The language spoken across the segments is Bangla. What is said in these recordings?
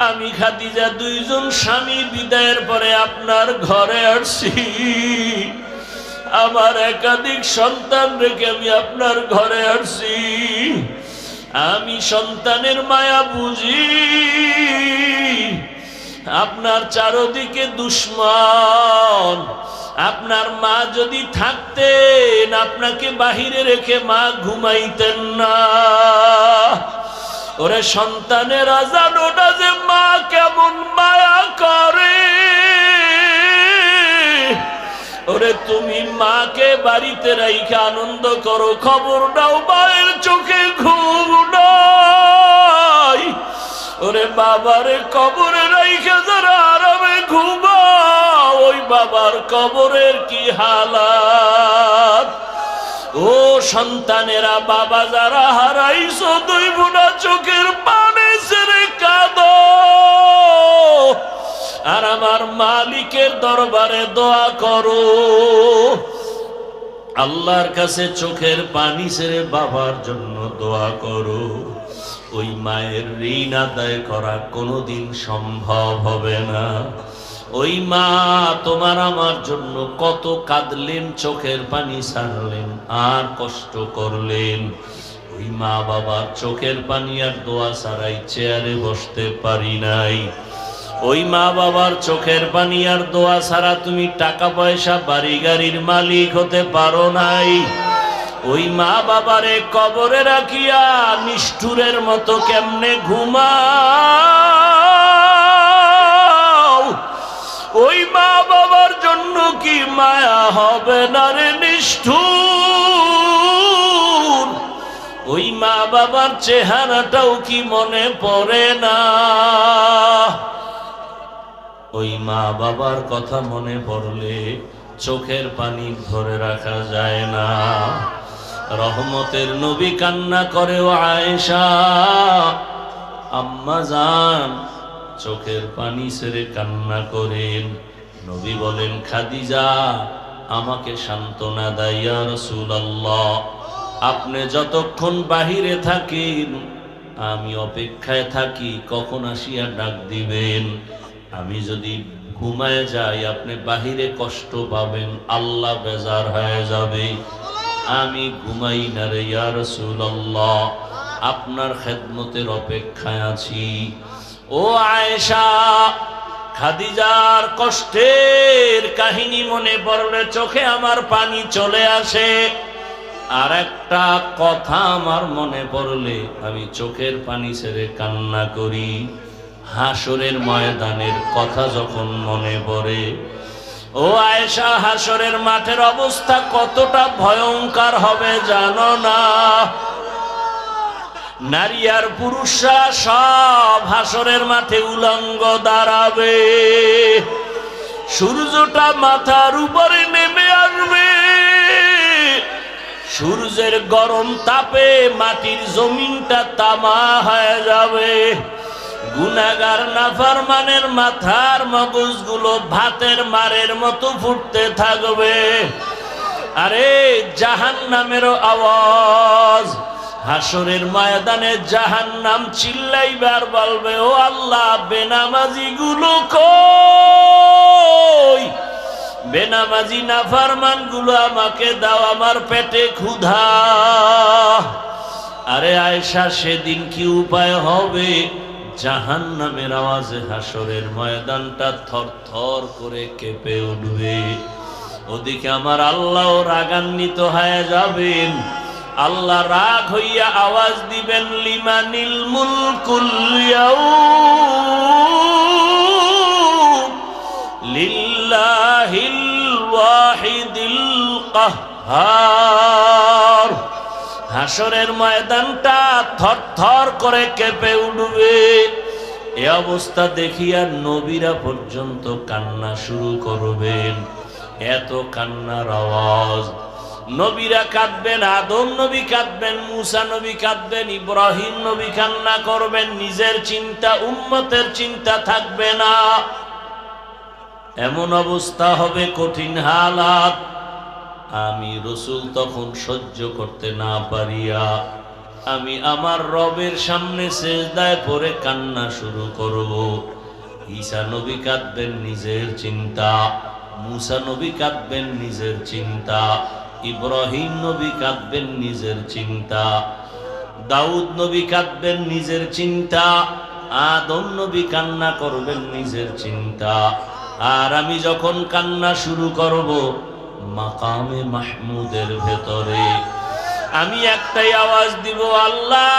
আমি খাদিজা দুইজন স্বামী বিদায়ের পরে আপনার ঘরে আসছি। আমার একাধিক সন্তান রেখে আমি আপনার ঘরে আসছি। আমি সন্তানের মায়া বুঝি। আপনার চারদিকে দুশ্মন। আপনার মা যদি থাকতেন, আপনাকে বাহিরে রেখে মা ঘুমাইতেন না। ওরে সন্তানের আজানোটা যে মা কেমন মায়া করে। ওরে তুমি মাকে বাড়িতে রাইখা আনন্দ করো, খবর নাও মায়ের চোখে ঘুম নাই। ওরে বাবারে কবরে রাইখা যারা আরামে ঘুমাও, ওই বাবার কবরের কি হালাত। ও সন্তানেরা, বাবা যারা হারাইছো, দুই বোনা চোখের পানি ছেড়ে কাঁদো আর আমার মালিকের দরবারে দোয়া করো। আল্লাহর কাছে চোখের পানি ছেড়ে বাবার জন্য দোয়া করো। ওই মায়ের ঋণ আদায় করা কোনোদিন সম্ভব হবে না। ওই মা তোমার আমার জন্য কত কাঁদলেন, চোখের পানি ছাড়লেন আর কষ্ট করলেন। ওই মা বাবার চোখের পানি আর দোয়া ছাড়াই চেয়ারে বসতে পারি নাই। ওই মা বাবার চোখের পানি আর দোয়া ছাড়া তুমি টাকা পয়সা বাড়ি গাড়ির মালিক হতে পারো নাই। ওই মা বাবারে কবরে রাখিয়া নিষ্ঠুরের মতো কেমনে ঘুমাও। ওই মা বাবার জন্য কি মায়া হবে না রে নিষ্ঠুর। ওই মা বাবার চেহারাটাও কি মনে পড়ে না। ওই মা বাবার কথা মনে পড়লে চোখের পানি ধরে রাখা যায় না। রহমতের নবী কান্না করে, ও আয়েশা আম্মা জান চোখের পানি ছেড়ে কান্না করেন। নবী বলেন, খাদিজা আমাকে সান্ত্বনা দেয়, ইয়া রাসূলুল্লাহ আপনি যতক্ষণ বাহিরে থাকেন আমি অপেক্ষায় থাকি কখন আসিয়া ডাক দিবেন। আমি যদি ঘুমায় যাই আপনি বাহিরে কষ্ট পাবেন, আল্লাহ বেজার হয়ে যাবে। আমি ঘুমাই না রে ইয়া রাসূলুল্লাহ, আপনার খেদমতের অপেক্ষায় আছি। ও আয়েশা, খাদিজার কষ্টের কাহিনী মনে পড়লে চোখে আমার পানি চলে আসে। আর একটা কথা আমার মনে পড়লে আমি চোখের পানি ছেড়ে কান্না করি। হাসরের ময়দানের কথা যখন মনে পড়ে, ও আয়েশা হাসরের মাঠের অবস্থা কতটা ভয়ঙ্কর হবে জানো না। নারী আর পুরুষরা সব হাসরের মাঠে উলঙ্গ দাঁড়াবে। সূর্যটা মাথার উপরে নেমে আসবে। সূর্যের গরম তাপে মাটির জমিনটা তামা হয়ে যাবে। গুনাহগার নাফরমানের মাথার মগজগুলো ভাতের মারের মতো ফুটতে থাকবে। আরে জাহান্নামেরও আওয়াজ। হাসরের ময়দানে জাহান্নাম চিল্লাইবার বলবে, ও আল্লাহ বেনামাজি গুলো কই? বেনামাজি নাফরমান গুলো আমাকে দাও, আমার পেটে ক্ষুধা। আরে আয়েশা সেদিন কি উপায় হবে? জাহান্নামের আওয়াজে হাসরের ময়দানটা থরথর করে কেঁপে উঠবে। ওদিকে আমার আল্লাহ রাগান্বিত হয়ে যাবেন। আল্লাহ রাগ হইয়া আওয়াজ দিবেন, লিমানিল মুলকুল ইয়াউম লিল্লাহিল ওয়াহিদিল কাহ্হার। হাসরের ময়দানটা থরথর করে কেঁপে উঠবে। এ অবস্থা দেখিয়া নবীরা পর্যন্ত কান্না শুরু করবেন। এত কান্নার আওয়াজ। নবীরা কাঁদবেন, আদম নবী কাঁদবেন, মুসা নবী কাঁদবেন, ইব্রাহিম নবী কান্না করবেন। নিজের চিন্তা, উম্মতের চিন্তা থাকবে না। এমন অবস্থা হবে, কঠিন হালাত। আমি রাসূল তখন সহ্য করতে না পারিয়া আমি আমার রবের সামনে সেজদায় পড়ে কান্না শুরু করব। ঈসা নবী কাঁদবেন নিজের চিন্তা, মুসা নবী কাঁদবেন নিজের চিন্তা, ইব্রাহিম নবী কাঁদবেন নিজের চিন্তা, দাউদ নবী কাঁদবেন নিজের চিন্তা, আদম নবী কান্না করবেন নিজের চিন্তা। আর আমি যখন কান্না শুরু করব মাকামে মাহমুদের ভেতরে, আমি একটাই আওয়াজ দিব, আল্লাহ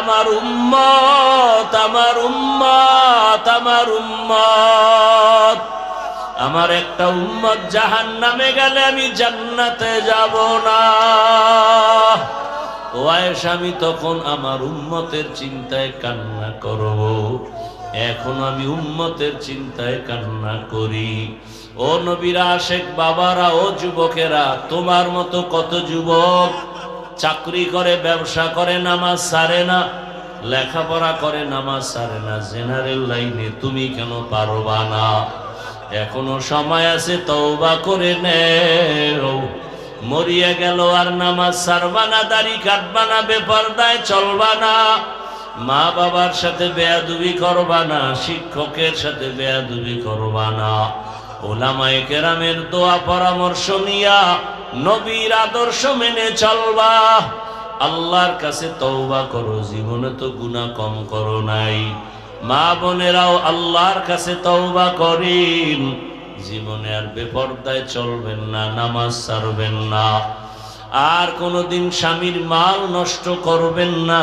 আমার উম্মত, আমার উম্মত, আমার উম্মত। আমার একটা উম্মত জাহান্নামে গেলে আমি জান্নাতে যাব না। ও আয়েশা, আমি তখন আমার উম্মতের চিন্তায় কান্না করব। এখন আমি উম্মতের চিন্তায় কান্না করি। ও নবীর আশেক বাবারা, ও যুবকেরা, তোমার মতো কত যুবক চাকরি করে, ব্যবসা করে, নামাজ ছাড়ে না, লেখাপড়া করে, নামাজ ছাড়ে না, জেনারেল লাইনে তুমি কেন পারবা না? এখনো সময় আছে, তওবা করে নেও। মরিয়া গেল আর নামাজ ছাড়বা না, দাড়ি কাটবা না, বেপরদায় চলবা না, মা বাবার সাথে বেয়াদবি করবা না, শিক্ষকের সাথে বেয়াদবি করবা না, ওলামায়ে কেরামের দোয়া পরামর্শ নিয়া নবীর আদর্শ মেনে চলবা। আল্লাহর কাছে তওবা করো, জীবনে তো গুনাহ কম করো নাই। মা বোনেরাও আল্লাহর কাছে তওবা করেন, জীবনে আর বেপরদায় চলবেন না, নামাজ ছাড়বেন না, আর কোনোদিন স্বামীর মাল নষ্ট করবেন না,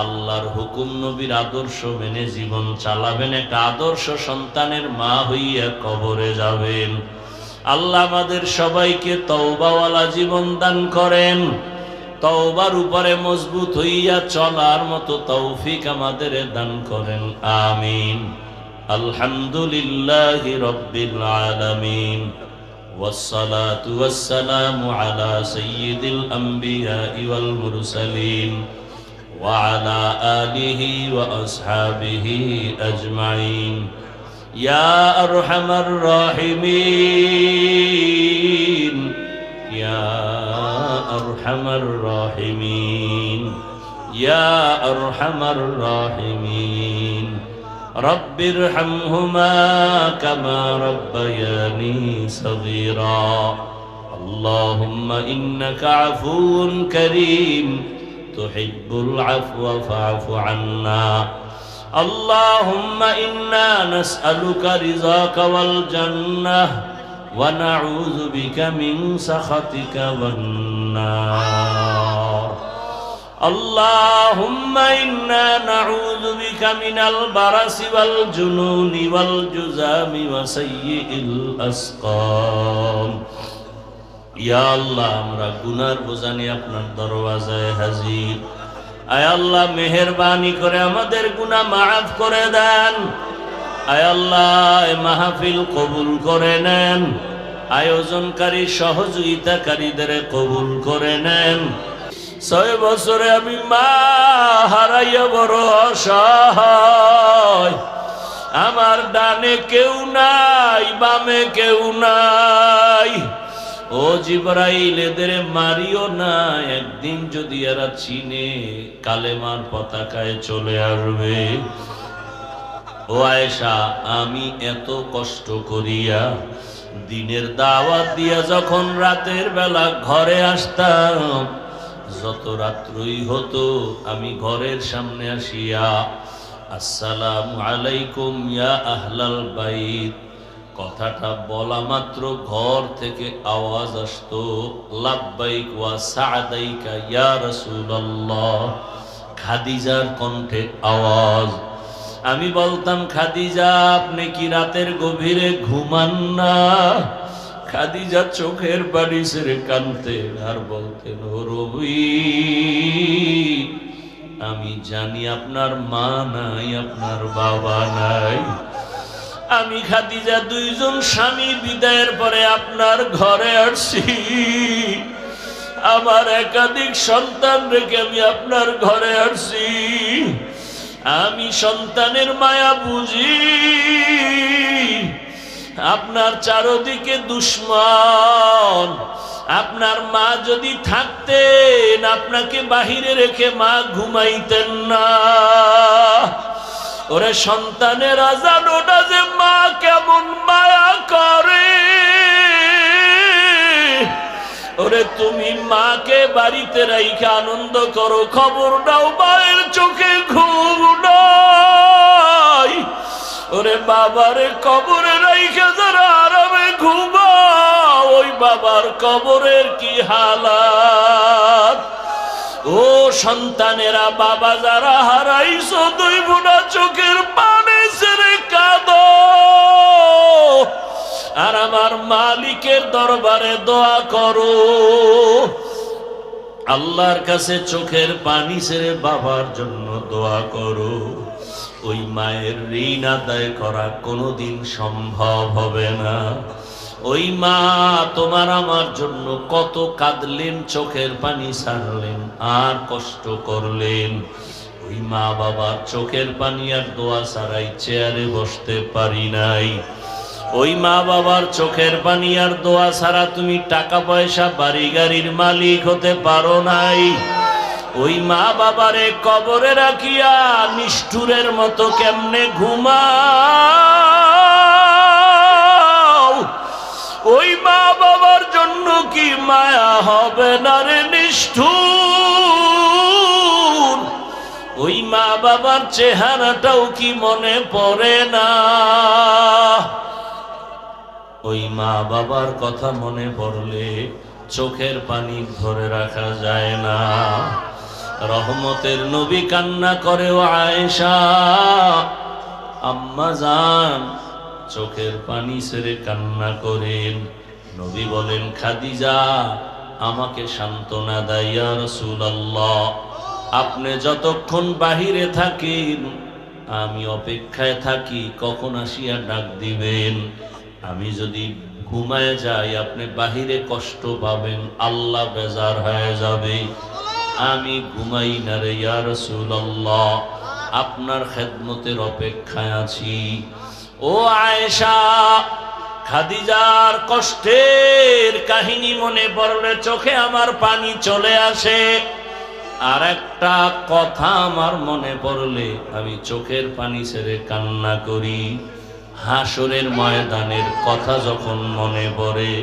আল্লাহর হুকুম নবীর আদর্শ মেনে জীবন চালাবেন, একটা আদর্শ সন্তানের মা হইয়া কবরে যাবেন। আল্লাহ আমাদের সবাইকে তওবাওয়ালা জীবন দান করেন, তওবার উপরে মজবুত হইয়া চলার মতো তৌফিক আমাদের দান করেন, আমিন। আলহামদুলিল্লাহি রাব্বিল আলামিন, ওয়াসসালাতু ওয়াসসালামু আলা সাইয়্যিদিল আমবিয়া ওয়াল মুরসালিন ওয়া আলা আলিহি ওয়া আসহাবিহি আজমাইন। ইয়া আরহামার রাহিমিন, ইয়া আরহামার রাহিমিন, ইয়া আরহামার রাহিমিন। রব্বিরহামহুমা কামা রব্বায়ানি সগীরা। আল্লাহুম্মা ইন্নাকা আফুউন কারীম তুহিব্বুল আফওয়া ফা'ফু আন্না। আল্লাহুম্মা ইন্না নাসআলুকা রিযাকা ওয়াল জান্নাহ ওয়া নাউযু বিকা মিন সাখাতিকা ওয়ান নার। আল্লাহুম্মা ইন্না নাউযু বিকা মিনাল বারাসি ওয়াল জুনুনি ওয়াল জুযামি ওয়া সাইয়্যিল আসকাম। ইয়া আল্লাহ, আমরা গুনার বোঝা নিয়ে আপনার দরওয়াজায় হাজির। আয় আল্লাহ, মেহেরবানি করে আমাদের গুনাহ মাফ করে দেন। আয় আল্লাহ, এই মাহফিল কবুল করে নেন, আয়োজনকারী সহযোগিতাকারীদের কবুল করে নেন। 6 বছরে আমি মা হারাইয়া বড় অসহায়, আমার ডানে কেউ নাই, বামে কেউ নাই। ও জিবরাইল, এদের মারিও না, একদিন যদি এরা চিনে কালেমার পতাকায় চলে আসবে। ও আয়েশা, আমি এত কষ্ট করিয়া দিনের দাওয়াত দিয়া যখন রাতের বেলা ঘরে আসতাম, যত রাত্রই হতো আমি ঘরের সামনে আসিয়া আসসালামু আলাইকুম ইয়া আহলাল বাইত কথাটা বলা মাত্র ঘর থেকে আওয়াজ আসতো, লাব্বাইক ওয়া সা'দাইকা ইয়া রাসূলুল্লাহ। খাদিজার কণ্ঠে আওয়াজ। আমি বলতাম, খাদিজা আপনি কি রাতের গভীরে ঘুমান না? খাদিজা চোখের পানি ছেড়ে কাঁদতেন আর বলতেন, ও রবি, আমি জানি আপনার মা নাই, আপনার বাবা নাই। আমি খাদিজা 2 জন স্বামী বিদায়ের পরে আপনার ঘরে আসছি। আমার একাধিক সন্তান রেখে আমি আপনার ঘরে আসছি। আমি সন্তানের মায়া বুঝি, আপনার চারদিকে দুশ্মন। আপনার মা যদি থাকতেন, আপনাকে বাহিরে রেখে মা ঘুমাইতেন না। ওরে সন্তানেরা জানো না যে মা কেমন মায়া করে। ওরে তুমি মাকে বাড়িতে রাইখা আনন্দ করো, খবর নাও মায়ের চোখে ঘুম নাই। ওরে বাবারে কবরে রাইখা যারা আরামে ঘুমাও, ওই বাবার কবরের কি হালাত। ও সন্তানেরা, বাবা যারা হারাইছো, দুই বোনা চোখের পানি ছেড়ে কাঁদো আর আমার মালিকের দরবারে দোয়া করো। আল্লাহর কাছে চোখের পানি ছেড়ে বাবার জন্য দোয়া করো। ওই মায়ের ঋণ আদায় করা কোনোদিন সম্ভব হবে না। ওই মা তোমার আমার জন্য কত কাঁদলেন, চোখের পানি ছাড়লেন আর কষ্ট করলেন। ওই মা বাবার চোখের পানি আর দোয়া ছাড়াই চেয়ারে বসতে পারি নাই। ওই মা বাবার চোখের পানি আর দোয়া ছাড়া তুমি টাকা পয়সা বাড়ি গাড়ির মালিক হতে পারো নাই। ওই মা বাবারে কবরে রাখিয়া নিষ্ঠুরের মতো কেমনে ঘুমাও। ওই মা বাবার জন্য কি মায়া হবে না রে নিষ্ঠুর। ওই মা বাবার চেহারাটাও কি মনে পড়ে না। ওই মা বাবার কথা মনে পড়লে চোখের পানি ধরে রাখা যায় না। রহমতের নবী কান্না করে, ও আয়েশা আম্মা জান চোখের পানি ছেড়ে কান্না করেন। নবী বলেন, খাদিজা আমাকে সান্ত্বনা দেয়, ইয়া রাসূলুল্লাহ আপনি যতক্ষণ বাহিরে থাকেন আমি অপেক্ষায় থাকি কখন আসিয়া ডাক দিবেন। আমি যদি ঘুমায় যাই আপনি বাহিরে কষ্ট পাবেন, আল্লাহ বেজার হয়ে যাবে। আমি ঘুমাই না রে ইয়া রাসূলুল্লাহ, আপনার খেদমতের অপেক্ষায় আছি। ও আয়েশা, খাদিজার কষ্টের কাহিনী মনে পড়লে চোখে আমার পানি চলে আসে। আর একটা কথা আমার মনে পড়লে আমি চোখের পানি ছেড়ে কান্না করি। হাসরের ময়দানের কথা যখন মনে পড়ে,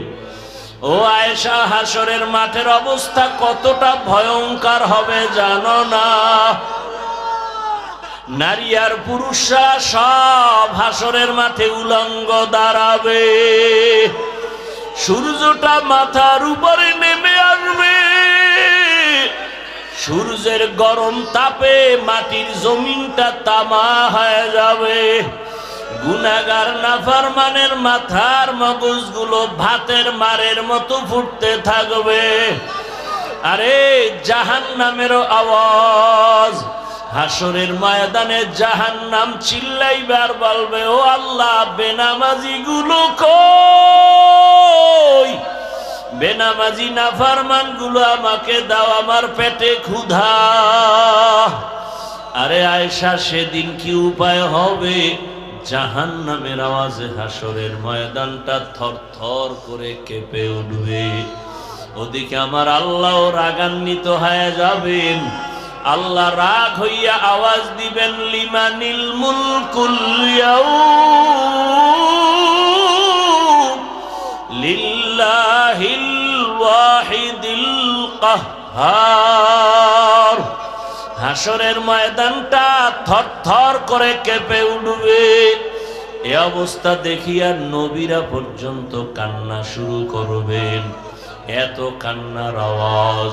ও আয়েশা হাসরের মাঠের অবস্থা কতটা ভয়ঙ্কর হবে জানো না। নারী আর পুরুষরা সব হাসরের মাঠে উলঙ্গ দাঁড়াবে। সূর্যটা মাথার উপরে নেমে আসবে। সূর্যের গরম তাপে মাটির জমিনটা তামা হয়ে যাবে। গুনাহগার নাফরমানের মাথার মগজগুলো ভাতের মারের মতো ফুটতে থাকবে। আরে জাহান্নামের আওয়াজ, হাসরের ময়দানে জাহান্নাম চিল্লাইবার বলবে, ও আল্লাহ বেনামাজি গুলো কই? বেনামাজি নাফরমান গুলো আমাকে দাও, আমার পেটে ক্ষুধা। আরে আয়েশা সেদিন কি উপায় হবে? জাহান্নামের আওয়াজে হাসরের ময়দানটা থরথর করে কেঁপে উঠবে। ওদিকে আমার আল্লাহ রাগান্বিত হয়ে যাবেন। আল্লাহ রাগ হইয়া আওয়াজ দিবেন, লিমানিল মুলকুল ইয়াউম লিল্লাহিল ওয়াহিদিল কাহ্হার। হাসরের ময়দানটা থরথর করে কেঁপে উঠবে। এ অবস্থা দেখিয়া নবীরা পর্যন্ত কান্না শুরু করবেন। এত কান্নার আওয়াজ।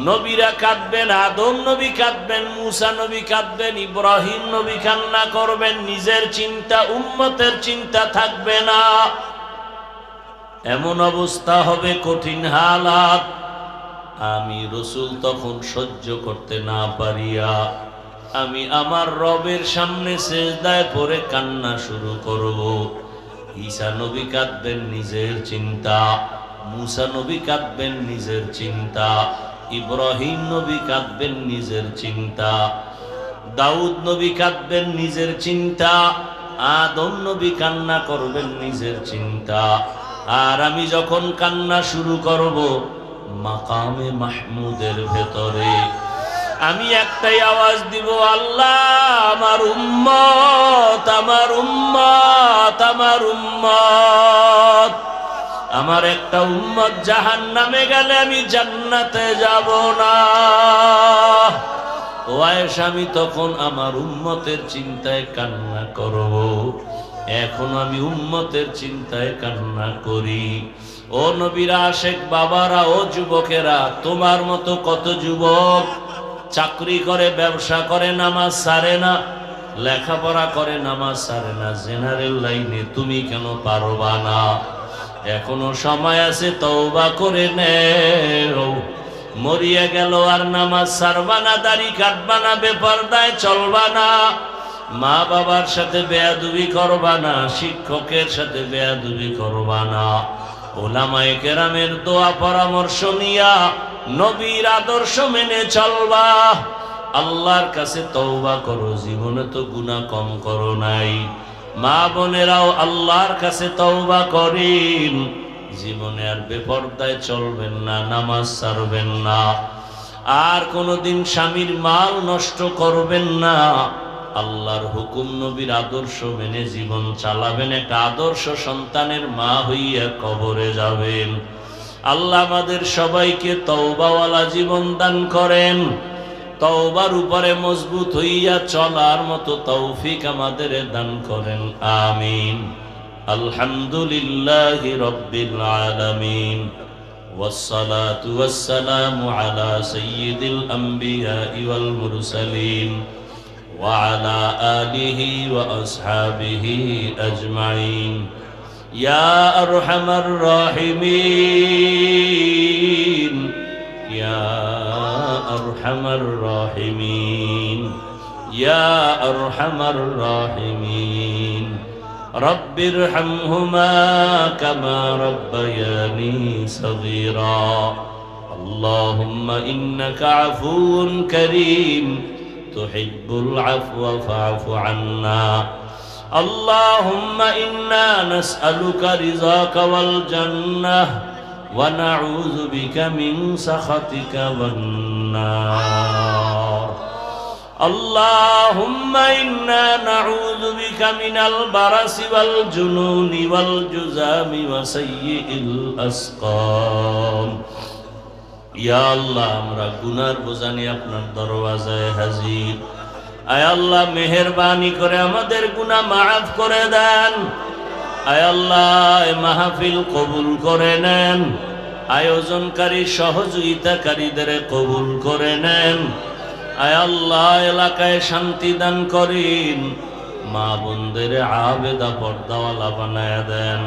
নবীরা কাঁদবেন, আদম নবী কাঁদবেন, মুসা নবী কাঁদবেন, ইব্রাহিম নবী কান্না করবেন। নিজের চিন্তা উম্মতের চিন্তা থাকবে না। এমন অবস্থা হবে, কঠিন হালাত। আমি রাসূল তখন সহ্য করতে না পারিয়া আমি আমার রবের সামনে সিজদায় পড়ে কান্না শুরু করব। ঈসা নবী কাঁদবেন নিজের চিন্তা, মুসা নবী কাঁদবেন নিজের চিন্তা, ইব্রাহিম নবী কাঁদবেন নিজের চিন্তা, দাউদ নবী কাঁদবেন নিজের চিন্তা, আদম নবী কান্না করবেন নিজের চিন্তা, আর আমি যখন কান্না শুরু করব মাকামে মাহমুদের ভেতরে আমি একটাই আওয়াজ দিব, আল্লাহ আমার উম্মত, আমার উম্মত, আমার উম্মত। আমার একটা উম্মত জাহান্নামে গেলে আমি জান্নাতে যাব না। ও আয়েশা, আমি তখন আমার উম্মতের চিন্তায় কান্না করব, এখন আমি উম্মতের চিন্তায় কান্না করি। ও নবীর আশেক বাবারা, ও যুবকেরা, তোমার মতো কত যুবক চাকরি করে, ব্যবসা করে, নামাজ ছাড়ে না, লেখাপড়া করে, নামাজ ছাড়ে না, জেনারেল লাইনে তুমি কেন পারবা না? এখনো সময় আছে, তওবা করে নেও। মরিয়া গেল আর নামাজ ছাড়বা না, দাড়ি কাটবা না, বেপরদায় চলবা না, মা বাবার সাথে বেয়াদবি করবা না, শিক্ষকের সাথে বেয়াদবি করবা না, ওলামায়ে কেরামের দোয়া পরামর্শ নিয়া নবীর আদর্শ মেনে চলবা। আল্লাহর কাছে তওবা করো, জীবনে তো গুনাহ কম করো নাই। মা বোনেরাও আল্লাহর কাছে তওবা করেন, জীবনে আর বেপরদায় চলবেন না, নামাজ ছাড়বেন না, আর কোনোদিন স্বামীর মাল নষ্ট করবেন না, আল্লাহর হুকুম নবীর আদর্শ মেনে জীবন চালাবেন, একটা আদর্শ সন্তানের মা হইয়া কবরে যাবেন। আল্লাহ আমাদের সবাইকে তওবাওয়ালা জীবন দান করেন, তওবার উপরে মজবুত হইয়া চলার মতো তৌফিক আমাদের দান করেন, আমিন। আলহামদুলিল্লাহি রাব্বিল আলামিন, ওয়াসসালাতু ওয়াসসালামু আলা সাইয়্যিদিল আমবিয়াই ওয়াল মুরসালিন ওয়া আলা আলিহি ওয়া আসহাবিহি আজমাইন। ইয়া আরহামার রাহিমিন, ইয়া আরহামার রাহিমিন, ইয়া আরহামার রাহিমিন। রব্বিরহামহুমা কামা রব্বায়ানি সগীরা। আল্লাহুম্মা ইন্নাকা আফুউন কারীম তুহিব্বুল আফওয়া ফা'ফু আন্না। আল্লাহুম্মা ইন্না নাসআলুকা রিযাকা ওয়াল জান্নাহ ওয়া নাউযু বিকা মিন সাখাতিকা ওয়ান নার। আল্লাহুম্মা ইন্না নাউযু বিকা মিনাল বারাসি ওয়াল জুনুনি ওয়াল জুযামি ওয়া সাইয়্যিল আসকাম। ইয়া আল্লাহ, আমরা গুনার বোঝা নিয়ে আপনার দরওয়াজায় হাজির। আয় আল্লাহ, মেহেরবানি করে আমাদের গুনাহ মাফ করে দেন। আয় আল্লাহ, এই মাহফিল কবুল করে নেন, আয়োজনকারী সহযোগিতাকারীদের কবুল করে নেন। আয় আল্লাহ, এলাকায় শান্তি দান করেন, মা বোনদের আবেদা পর্দাওয়ালা বানায়া দেন।